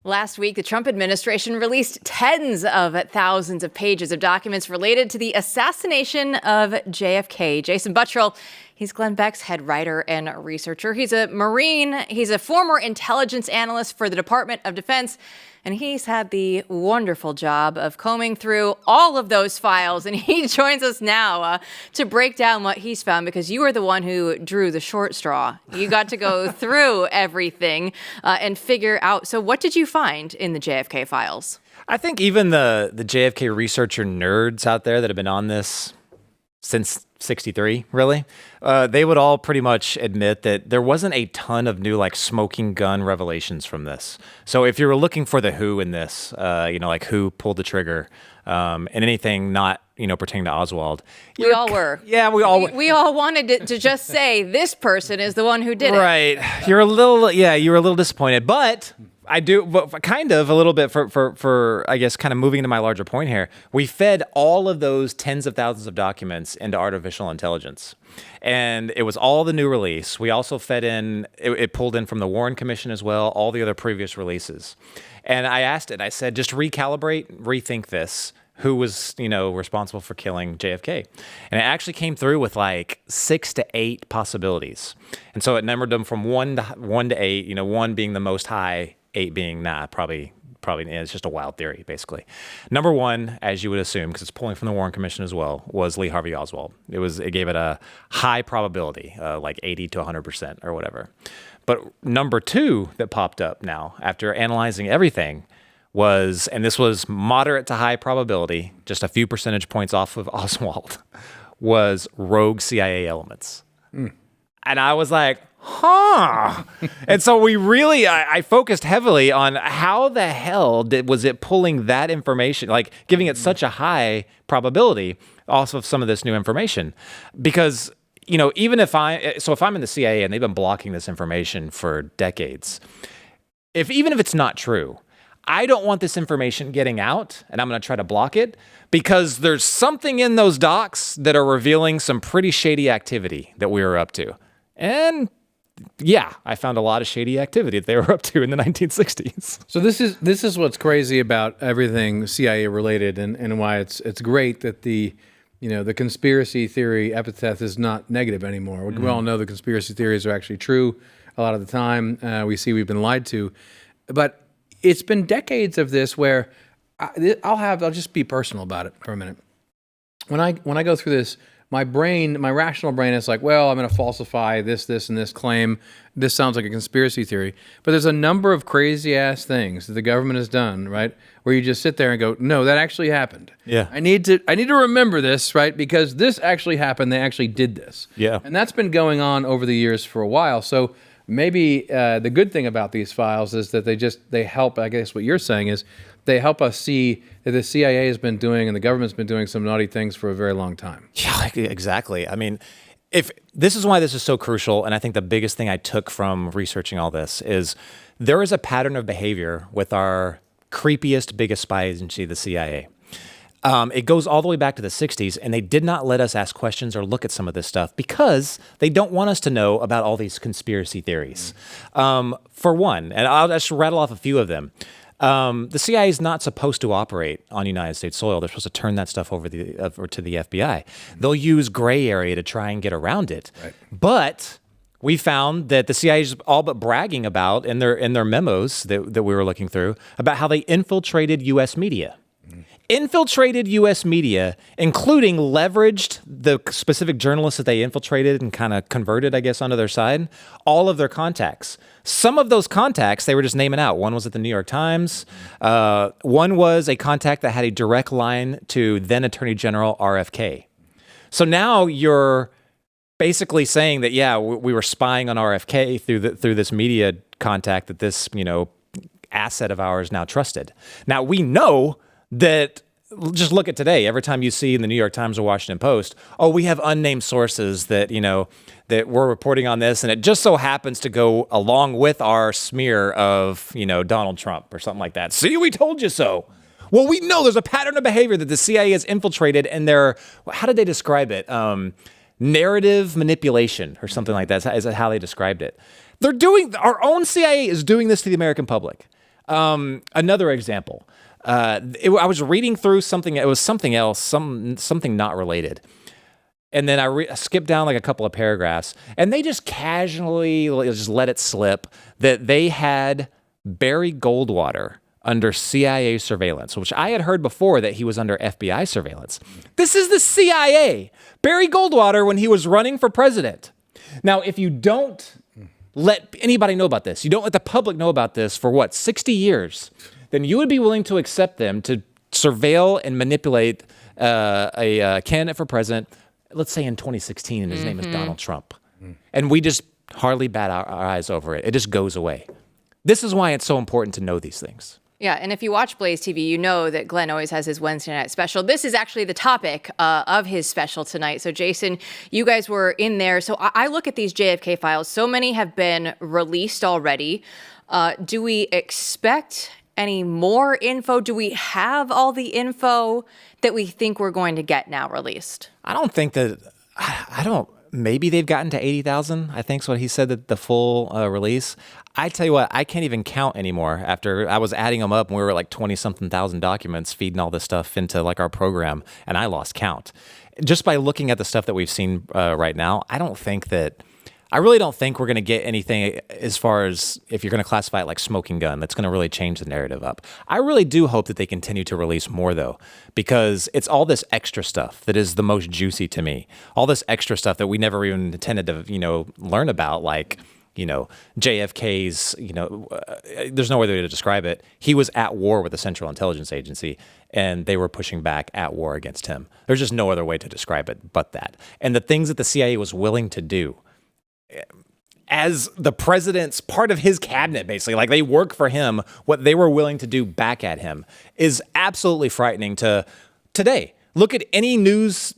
Last week, the Trump administration released tens of thousands of pages of documents related to the assassination of JFK. Jason Buttrill, he's Glenn Beck's head writer and researcher. He's a Marine. He's a former intelligence analyst for the Department of Defense. And he's had the wonderful job of combing through all of those files. And he joins us now to break down what he's found, because you were the one who drew the short straw. You got to go through everything and figure out. So what did you find in the JFK files? I think even the JFK researcher nerds out there that have been on this since 63, really, they would all pretty much admit that there wasn't a ton of new, like, smoking gun revelations from this. So if you were looking for the who in this, like who pulled the trigger, and anything not, pertaining to Oswald. We all were. Yeah, we all we all wanted it to just say this person is the one who did it. Right. You were a little disappointed, but I do, but kind of a little bit for I guess, kind of moving into my larger point here. We fed all of those tens of thousands of documents into artificial intelligence, and it was all the new release. We also fed in, it pulled in from the Warren Commission as well, all the other previous releases. And I asked it, I said, just recalibrate, rethink this. Who was, responsible for killing JFK? And it actually came through with like 6 to 8 possibilities. And so it numbered them from 1 to 8, 1 being the most high, 8 being probably it's just a wild theory, basically. Number 1, as you would assume, because it's pulling from the Warren Commission as well, was Lee Harvey Oswald. It gave it a high probability, like 80 to 100% or whatever. But number 2 that popped up now after analyzing everything was, and this was moderate to high probability, just a few percentage points off of Oswald, was rogue CIA elements. And I was like, huh. And so I focused heavily on how the hell was it pulling that information, like giving it such a high probability off of some of this new information. Because, even if I'm in the CIA and they've been blocking this information for decades, even if it's not true, I don't want this information getting out, and I'm going to try to block it, because there's something in those docs that are revealing some pretty shady activity that we were up to. And yeah, I found a lot of shady activity that they were up to in the 1960s. So this is what's crazy about everything CIA related, and why it's great that the conspiracy theory epithet is not negative anymore. We all know the conspiracy theories are actually true a lot of the time. We've been lied to, but it's been decades of this where I'll just be personal about it for a minute. When I go through this, my rational brain is like, well, I'm going to falsify this, and this claim. This sounds like a conspiracy theory. But there's a number of crazy ass things that the government has done, right? Where you just sit there and go, no, that actually happened. Yeah. I need to remember this, right? Because this actually happened. They actually did this. Yeah. And that's been going on over the years for a while. So maybe the good thing about these files is that they help, I guess what you're saying is, they help us see that the CIA has been doing and the government's been doing some naughty things for a very long time. Yeah, exactly. I mean, if this is why this is so crucial, and I think the biggest thing I took from researching all this is there is a pattern of behavior with our creepiest, biggest spy agency, the CIA. It goes all the way back to the 60s, and they did not let us ask questions or look at some of this stuff because they don't want us to know about all these conspiracy theories. For one, and I'll just rattle off a few of them. The CIA is not supposed to operate on United States soil. They're supposed to turn that stuff over to the FBI. They'll use gray area to try and get around it. Right. But we found that the CIA is all but bragging about in their memos that we were looking through about how they infiltrated U.S. media. Infiltrated U.S. media, including leveraged the specific journalists that they infiltrated and kind of converted, I guess, onto their side, all of their contacts. Some of those contacts, they were just naming out. One was at the New York Times. One was a contact that had a direct line to then Attorney General RFK. So now you're basically saying that, yeah, we were spying on RFK through this media contact that this, asset of ours now trusted. Now, we know that, just look at today, every time you see in the New York Times or Washington Post, oh, we have unnamed sources that, that we're reporting on this, and it just so happens to go along with our smear of, Donald Trump or something like that. See, we told you so. Well, we know there's a pattern of behavior that the CIA has infiltrated, and how did they describe it? Narrative manipulation or something like that is how they described it. Our own CIA is doing this to the American public. Another example. I was reading through something. It was something else, something not related. And then I skipped down like a couple of paragraphs, and they just casually just let it slip that they had Barry Goldwater under CIA surveillance, which I had heard before that he was under FBI surveillance. This is the CIA. Barry Goldwater when he was running for president. Now, if you don't let anybody know about this, you don't let the public know about this for 60 years, then you would be willing to accept them to surveil and manipulate a candidate for president, let's say in 2016, and his name is Donald Trump. And we just hardly bat our eyes over it. It just goes away. This is why it's so important to know these things. Yeah, and if you watch BlazeTV, you know that Glenn always has his Wednesday night special. This is actually the topic of his special tonight. So, Jason, you guys were in there. So I look at these JFK files. So many have been released already. Do we expect any more info? Do we have all the info that we think we're going to get now released? I don't think that, maybe they've gotten to 80,000, I think is what he said, that the full release. I tell you what, I can't even count anymore after I was adding them up and we were like 20-something thousand documents feeding all this stuff into like our program, and I lost count. Just by looking at the stuff that we've seen right now, I really don't think we're going to get anything as far as if you're going to classify it like smoking gun that's going to really change the narrative up. I really do hope that they continue to release more, though, because it's all this extra stuff that is the most juicy to me. All this extra stuff that we never even intended to, learn about, like, JFK's, there's no other way to describe it. He was at war with the Central Intelligence Agency, and they were pushing back at war against him. There's just no other way to describe it but that. And the things that the CIA was willing to do as the president's part of his cabinet, basically, like they work for him, what they were willing to do back at him is absolutely frightening to today. Look at any news,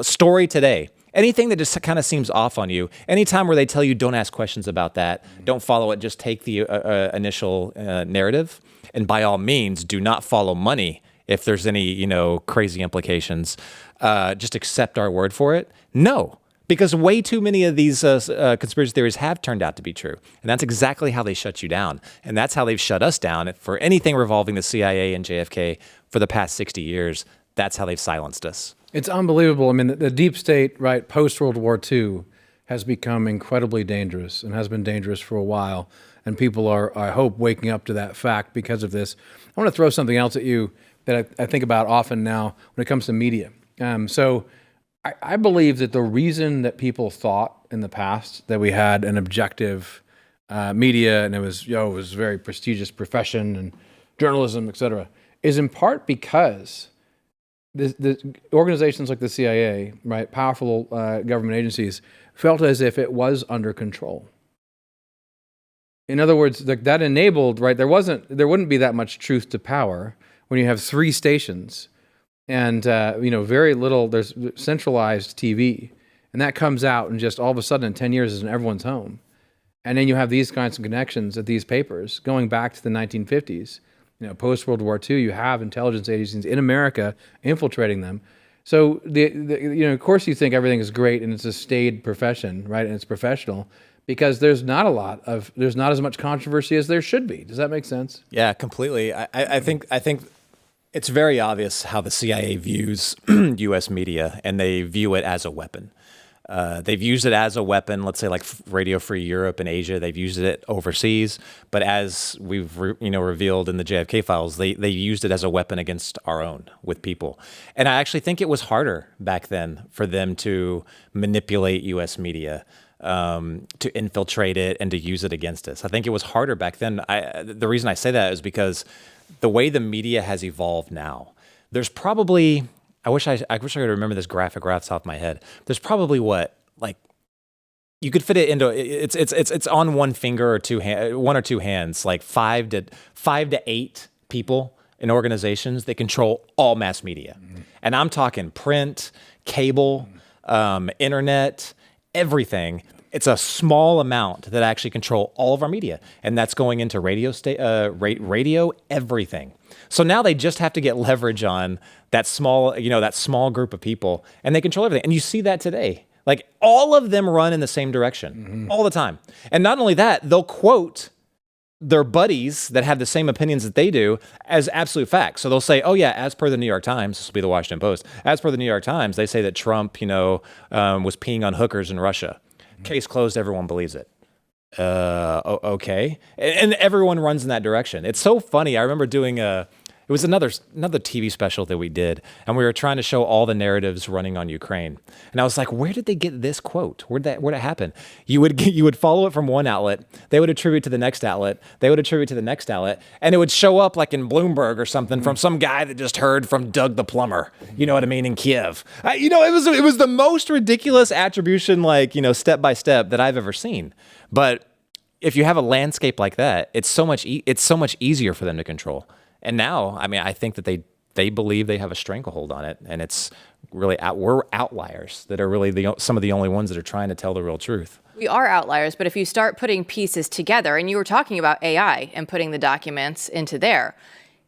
story today. Anything that just kind of seems off on you, anytime where they tell you don't ask questions about that, don't follow it, just take the initial narrative. And by all means, do not follow money if there's any, crazy implications. Just accept our word for it. No. Because way too many of these conspiracy theories have turned out to be true. And that's exactly how they shut you down. And that's how they've shut us down for anything revolving the CIA and JFK for the past 60 years. That's how they've silenced us. It's unbelievable. I mean, the deep state, right, post-World War II has become incredibly dangerous and has been dangerous for a while. And people are, I hope, waking up to that fact because of this. I want to throw something else at you that I think about often now when it comes to media. I believe that the reason that people thought in the past that we had an objective media and it was a very prestigious profession and journalism, et cetera, is in part because the organizations like the CIA, right, powerful government agencies, felt as if it was under control. In other words, that enabled, right, there wouldn't be that much truth to power when you have 3 stations and very little, there's centralized TV, and that comes out and just all of a sudden in 10 years is in everyone's home. And then you have these kinds of connections at these papers going back to the 1950s. Post World War II, you have intelligence agencies in America infiltrating them. So of course you think everything is great and it's a staid profession, right? And it's professional because there's not as much controversy as there should be. Does that make sense? Yeah, completely. I think it's very obvious how the CIA views U.S. media, and they view it as a weapon. They've used it as a weapon, let's say like Radio Free Europe and Asia. They've used it overseas, but as we've revealed in the JFK files, they used it as a weapon against our own with people. And I actually think it was harder back then for them to manipulate U.S. media, to infiltrate it and to use it against us. I think it was harder back then. The reason I say that is because the way the media has evolved now, there's probably, I wish I could remember this graphic right off the top of my head. There's probably you could fit it into, it's on one finger or one or two hands, like 5 to 8 people in organizations that control all mass media. Mm-hmm. And I'm talking print, cable, internet, everything. It's a small amount that actually control all of our media, and that's going into radio, everything. So now they just have to get leverage on that small group of people, and they control everything. And you see that today. Like all of them run in the same direction all the time. And not only that, they'll quote their buddies that have the same opinions that they do as absolute facts. So they'll say, oh yeah, as per the New York Times, this will be the Washington Post, as per the New York Times, they say that Trump, was peeing on hookers in Russia. Case closed, everyone believes it. Okay. And everyone runs in that direction. It's so funny. I remember doing it was another TV special that we did, and we were trying to show all the narratives running on Ukraine. And I was like, where did they get this quote? Where'd it happen? You would follow it from one outlet, they would attribute to the next outlet, they would attribute to the next outlet, and it would show up like in Bloomberg or something from some guy that just heard from Doug the plumber. You know what I mean? In Kiev. It was the most ridiculous attribution, step by step that I've ever seen. But if you have a landscape like that, it's so much easier for them to control. And now, I think that they believe they have a stranglehold on it, and it's really we're outliers that are really some of the only ones that are trying to tell the real truth. We are outliers, but if you start putting pieces together, and you were talking about AI and putting the documents into there,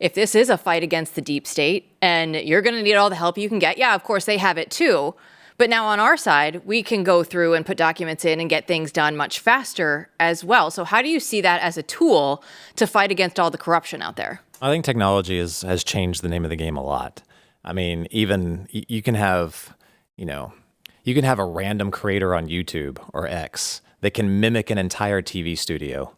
if this is a fight against the deep state and you're going to need all the help you can get, yeah, of course they have it too. But now on our side, we can go through and put documents in and get things done much faster as well. So how do you see that as a tool to fight against all the corruption out there? I think technology has changed the name of the game a lot. Even you can have a random creator on YouTube or X that can mimic an entire TV studio,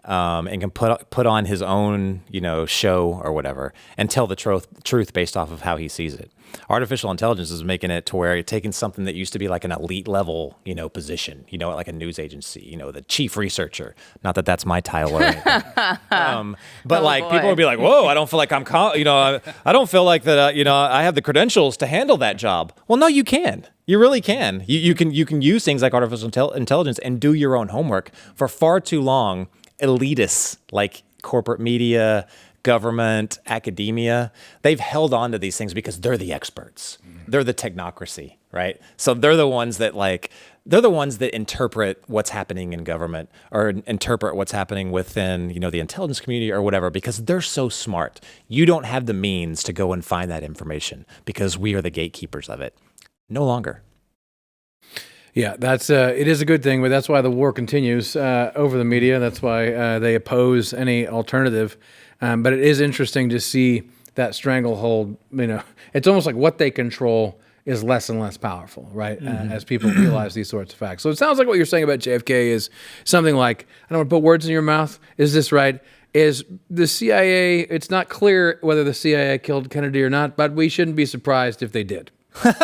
and can put on his own, show or whatever and tell the truth based off of how he sees it. Artificial intelligence is making it to where you're taking something that used to be like an elite level, position, like a news agency, the chief researcher. Not that that's my title or anything. People would be like, whoa, I don't feel like I don't feel like that, I have the credentials to handle that job. Well, no, you can. You really can. You can use things like artificial intelligence and do your own homework. For far too long, elitists like corporate media, government, academia, they've held on to these things because they're the experts. They're the technocracy, right? So they're the ones that interpret what's happening in government or interpret what's happening within, the intelligence community or whatever, because they're so smart. You don't have the means to go and find that information because we are the gatekeepers of it. No longer. Yeah, that's it is a good thing, but that's why the war continues over the media. That's why they oppose any alternative. But it is interesting to see that stranglehold. It's almost like what they control is less and less powerful, right? As people realize these sorts of facts. So it sounds like what you're saying about JFK is something like, I don't want to put words in your mouth. Is this right? Is the CIA, it's not clear whether the CIA killed Kennedy or not, but we shouldn't be surprised if they did.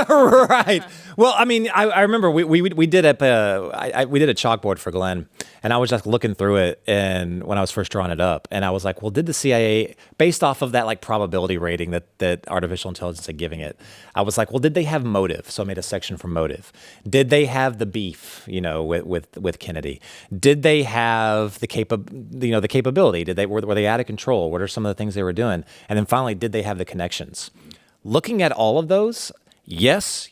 Right. Well, I remember we did a chalkboard for Glenn, and I was just looking through it, and when I was first drawing it up, and I was like, well, did the CIA, based off of that probability rating that artificial intelligence had giving it, I was like, well, did they have motive? So I made a section for motive. Did they have the beef, with Kennedy? Did they have the capability? Were they out of control? What are some of the things they were doing? And then finally, did they have the connections? Looking at all of those, yes,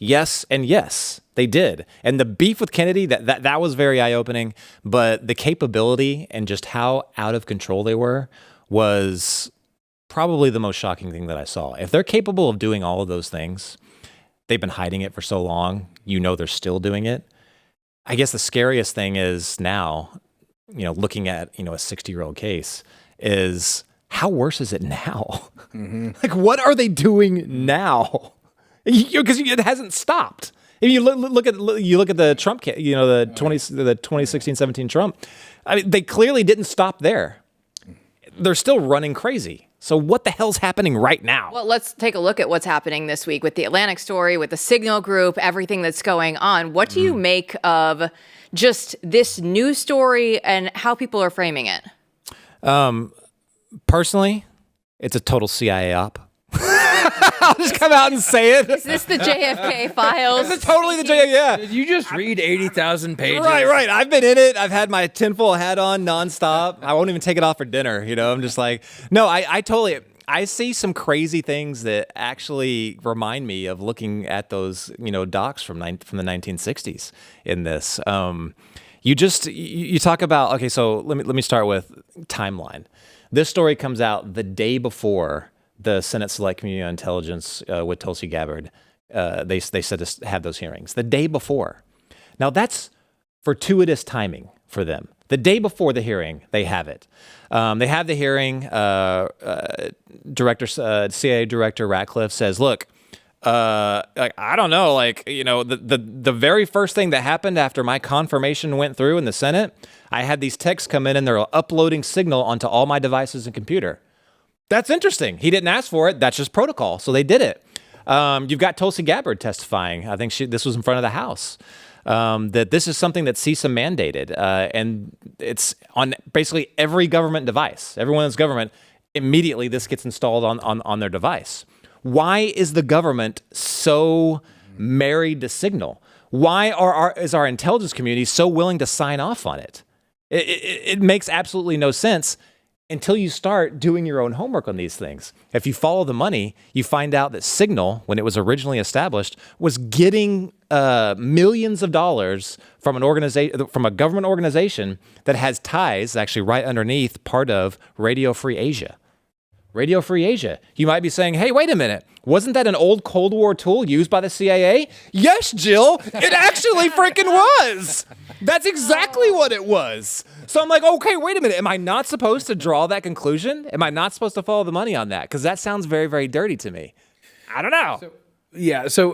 and yes, they did. And the beef with Kennedy, that was very eye-opening, but the capability and just how out of control they were was probably the most shocking thing that I saw. If they're capable of doing all of those things, they've been hiding it for so long, they're still doing it. I guess the scariest thing is now, looking at, a 60-year-old case is how worse is it now? Like, what are they doing now? Because it hasn't stopped. If you look at the Trump, the 2016-17 Trump, they clearly didn't stop there. They're still running crazy. So what the hell's happening right now? Well, let's take a look at what's happening this week with the Atlantic story, with the Signal Group, everything that's going on. What do you make of just this news story and how people are framing it? Personally, it's a total CIA op. I'll just come out and say it. Is this the JFK Files? This is totally the JFK, yeah. Did you just read 80,000 pages? Right. I've been in it. I've had my tinfoil hat on nonstop. I won't even take it off for dinner. I'm just like, no, I see some crazy things that actually remind me of looking at those, docs from the 1960s in this. You talk about, okay, so let me start with timeline. This story comes out the day before the Senate Select Committee on Intelligence with Tulsi Gabbard. They said to have those hearings the day before. Now that's fortuitous timing for them. The day before the hearing, they have it. They have the hearing. CIA Director Ratcliffe says, look, I don't know, the very first thing that happened after my confirmation went through in the Senate, I had these texts come in and they're uploading Signal onto all my devices and computer. That's interesting. He didn't ask for it. That's just protocol. So they did it. You've got Tulsi Gabbard testifying. I think this was in front of the House. That this is something that CISA mandated, and it's on basically every government device. Everyone that's government, immediately this gets installed on their device. Why is the government so married to Signal? Why is our intelligence community so willing to sign off on it? It makes absolutely no sense until you start doing your own homework on these things. If you follow the money, you find out that Signal, when it was originally established, was getting millions of dollars from a government organization that has ties, actually right underneath, part of Radio Free Asia. Radio Free Asia. You might be saying, hey, wait a minute. Wasn't that an old Cold War tool used by the CIA? Yes, Jill, it actually freaking was. That's exactly what it was. So I'm like, okay, wait a minute. Am I not supposed to draw that conclusion? Am I not supposed to follow the money on that? Because that sounds very, very dirty to me. I don't know.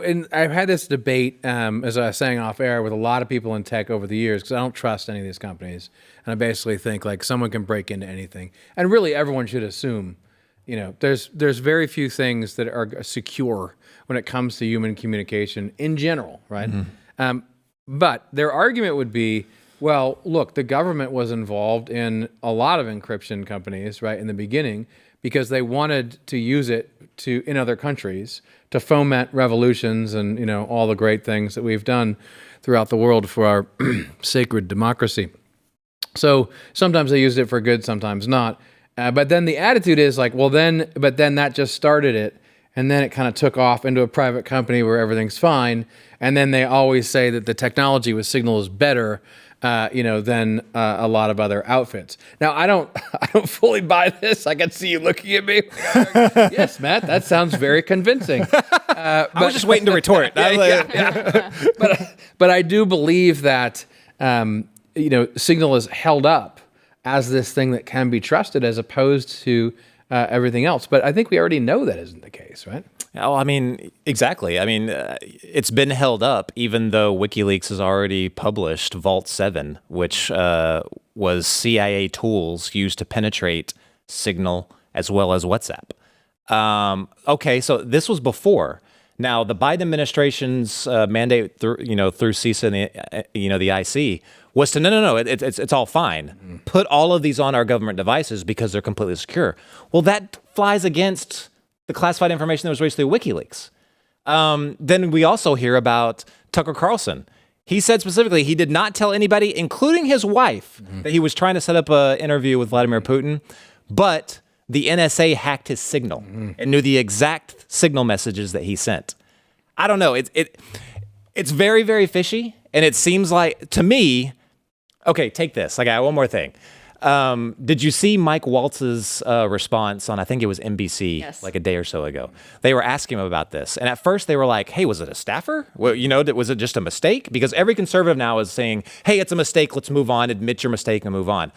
And I've had this debate, as I was saying off air, with a lot of people in tech over the years, because I don't trust any of these companies. And I basically think like someone can break into anything. And really everyone should assume, there's very few things that are secure when it comes to human communication in general, right? Mm-hmm. But their argument would be, well, look, the government was involved in a lot of encryption companies, right, in the beginning, because they wanted to use it in other countries to foment revolutions and, all the great things that we've done throughout the world for our sacred democracy. So sometimes they used it for good, sometimes not. But then the attitude is like, but then that just started it. And then it kind of took off into a private company where everything's fine. And then they always say that the technology with Signal is better, than a lot of other outfits. Now, I don't fully buy this. I can see you looking at me. Yes, Matt, that sounds very convincing. I was just waiting to retort. Yeah. But I do believe that, Signal is held up as this thing that can be trusted as opposed to everything else. But I think we already know that isn't the case, right? Oh, I mean, exactly. I mean, it's been held up, even though WikiLeaks has already published Vault 7, which was CIA tools used to penetrate Signal as well as WhatsApp. Okay, so this was before. Now, the Biden administration's mandate through CISA and the IC was to no, it's all fine. Mm-hmm. Put all of these on our government devices because they're completely secure. Well, that flies against the classified information that was released through WikiLeaks. Then we also hear about Tucker Carlson. He said specifically he did not tell anybody, including his wife, that he was trying to set up an interview with Vladimir Putin, but the NSA hacked his Signal and knew the exact Signal messages that he sent. I don't know. It's very, very fishy, and it seems like, to me, okay, take this. I got one more thing. Did you see Mike Waltz's response on, I think it was NBC, like a day or so ago? They were asking him about this. And at first they were like, hey, was it a staffer? Well, was it just a mistake? Because every conservative now is saying, hey, it's a mistake. Let's move on, admit your mistake and move on.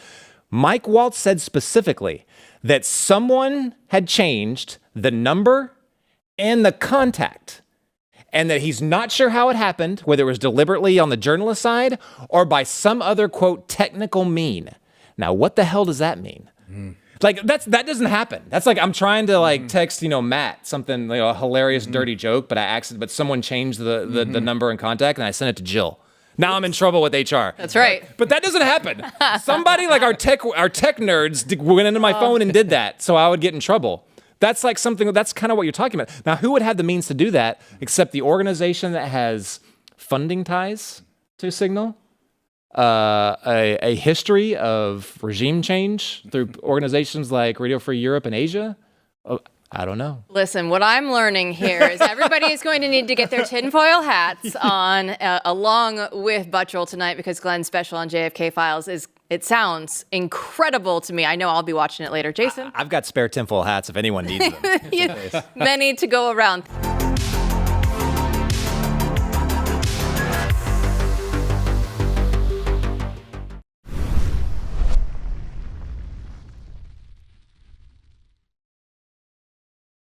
Mike Waltz said specifically that someone had changed the number and the contact, and that he's not sure how it happened, whether it was deliberately on the journalist side or by some other, quote, technical mean. Now, what the hell does that mean? Like, that doesn't happen. That's like I'm trying to text, Matt something, a hilarious, dirty joke, but someone changed the number and contact, and I sent it to Jill. Now I'm in trouble with HR. That's right. But that doesn't happen. Somebody like our tech nerds went into my phone and did that, so I would get in trouble. That's like that's kind of what you're talking about. Now, who would have the means to do that except the organization that has funding ties to Signal? A history of regime change through organizations like Radio Free Europe and Asia? I don't know. Listen, what I'm learning here is everybody is going to need to get their tinfoil hats on along with Buttrill tonight, because Glenn's special on JFK Files it sounds incredible to me. I know I'll be watching it later. Jason? I've got spare tinfoil hats if anyone needs them. Many to go around.